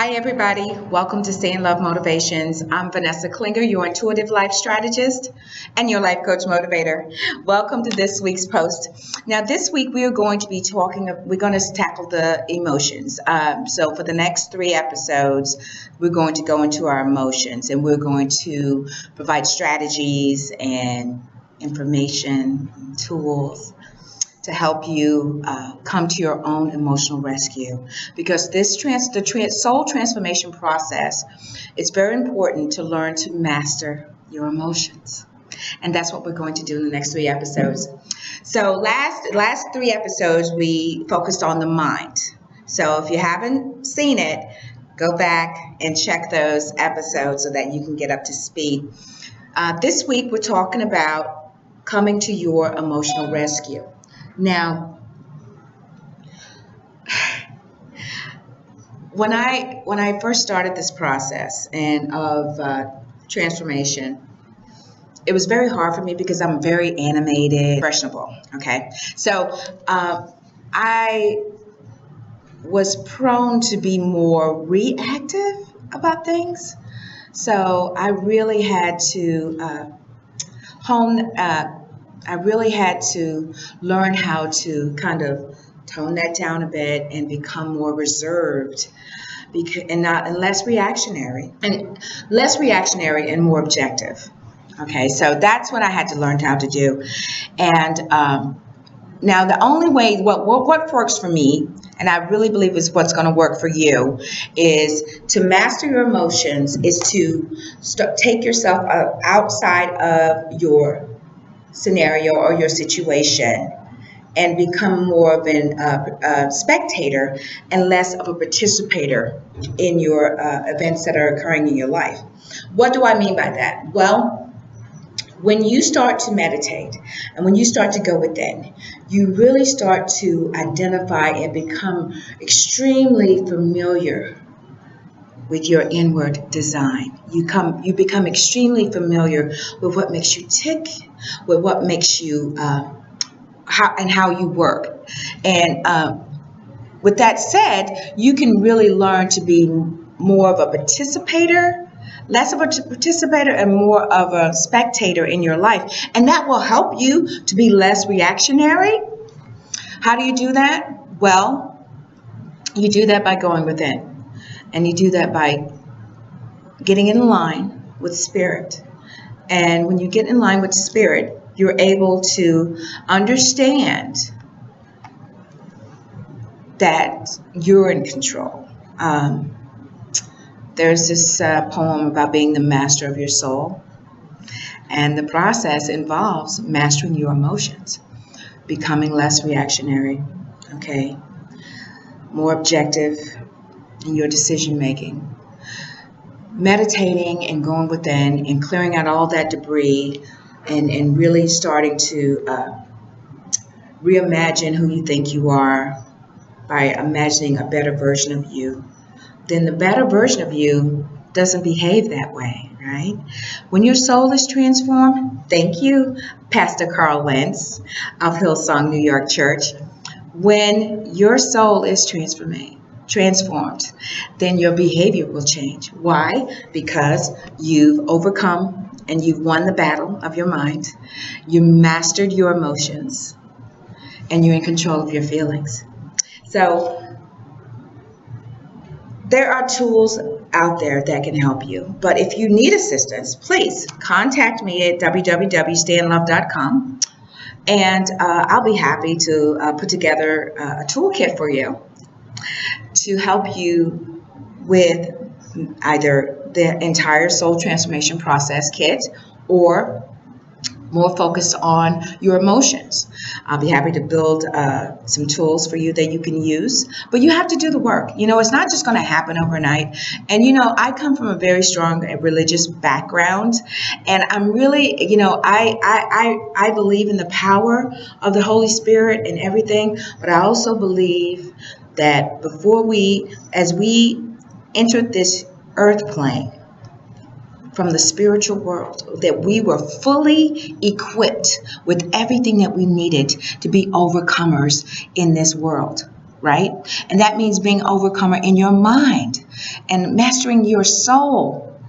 Hi, everybody. Welcome to Stay in Love Motivations. I'm Vanessa Klinger, your intuitive life strategist and your life coach motivator. Welcome to this week's post. Now, this week we are going to be we're going to tackle the emotions. So for the next 3 episodes, we're going to go into our emotions and we're going to provide strategies and information, and tools to help you come to your own emotional rescue. Because the soul transformation process, it's very important to learn to master your emotions. And that's what we're going to do in the next 3 episodes. So last 3 episodes, we focused on the mind. So if you haven't seen it, go back and check those episodes so that you can get up to speed. This week, we're talking about coming to your emotional rescue. Now, when I first started this process of transformation, it was very hard for me because I'm very animated, impressionable. Okay, so I was prone to be more reactive about things. So I really had to I really had to learn how to kind of tone that down a bit and become more reserved, and less reactionary and more objective. Okay, so that's what I had to learn how to do. And now the only way, what works for me, and I really believe is what's going to work for you, is to master your emotions, is to take yourself outside of your scenario or your situation and become more of a spectator and less of a participator in your events that are occurring in your life. What do I mean by that? Well, when you start to meditate and when you start to go within, you really start to identify and become extremely familiar with your inward design. You become extremely familiar with what makes you tick, with what makes you how you work. And with that said, you can really learn to be more of a participator, less of a participator and more of a spectator in your life. And that will help you to be less reactionary. How do you do that? Well, you do that by going within. And you do that by getting in line with spirit. And when you get in line with spirit, you're able to understand that you're in control. There's this poem about being the master of your soul. And the process involves mastering your emotions, becoming less reactionary, okay, more objective in your decision making, meditating and going within and clearing out all that debris and really starting to reimagine who you think you are by imagining a better version of you. Then the better version of you doesn't behave that way, right? When your soul is transformed, thank you, Pastor Carl Lentz of Hillsong New York Church. When your soul is transformed, then your behavior will change. Why? Because you've overcome and you've won the battle of your mind. You mastered your emotions and you're in control of your feelings. So there are tools out there that can help you. But if you need assistance, please contact me at www.stayinlove.com and I'll be happy to put together a toolkit for you to help you with either the entire soul transformation process kit or more focused on your emotions. I'll be happy to build some tools for you that you can use, but you have to do the work. It's not just going to happen overnight. And, I come from a very strong religious background, and I'm really, I believe in the power of the Holy Spirit and everything, but I also believe that as we entered this earth plane from the spiritual world, that we were fully equipped with everything that we needed to be overcomers in this world. right? And that means being an overcomer in your mind. and mastering your soul.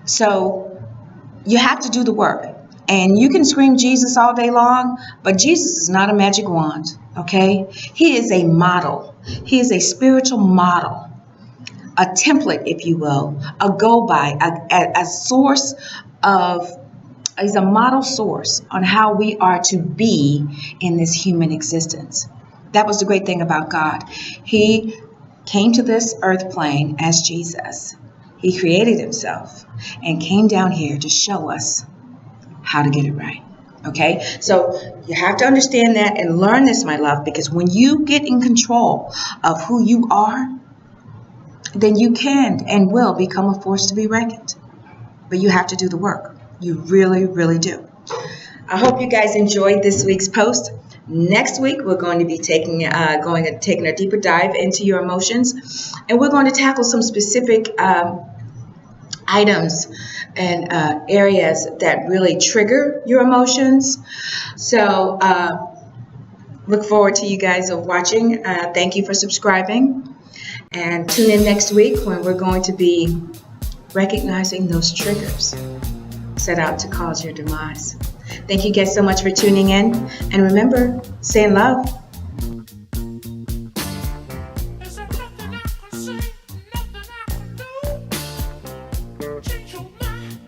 So you have to do the work. And you can scream Jesus all day long, but Jesus is not a magic wand, okay? He is a model. He is a spiritual model, a template, if you will, a go-by, a source of, is a model source on how we are to be in this human existence. That was the great thing about God. He came to this earth plane as Jesus. He created himself and came down here to show us how to get it right. Okay, so you have to understand that and learn this, my love, because when you get in control of who you are, then you can and will become a force to be reckoned. But you have to do the work. You really, really do. I hope you guys enjoyed this week's post. Next week, we're going to be taking a deeper dive into your emotions, and we're going to tackle some specific items and areas that really trigger your emotions. So look forward to you guys watching. Thank you for subscribing, and tune in next week when we're going to be recognizing those triggers set out to cause your demise. Thank you guys so much for tuning in, and remember, stay in love.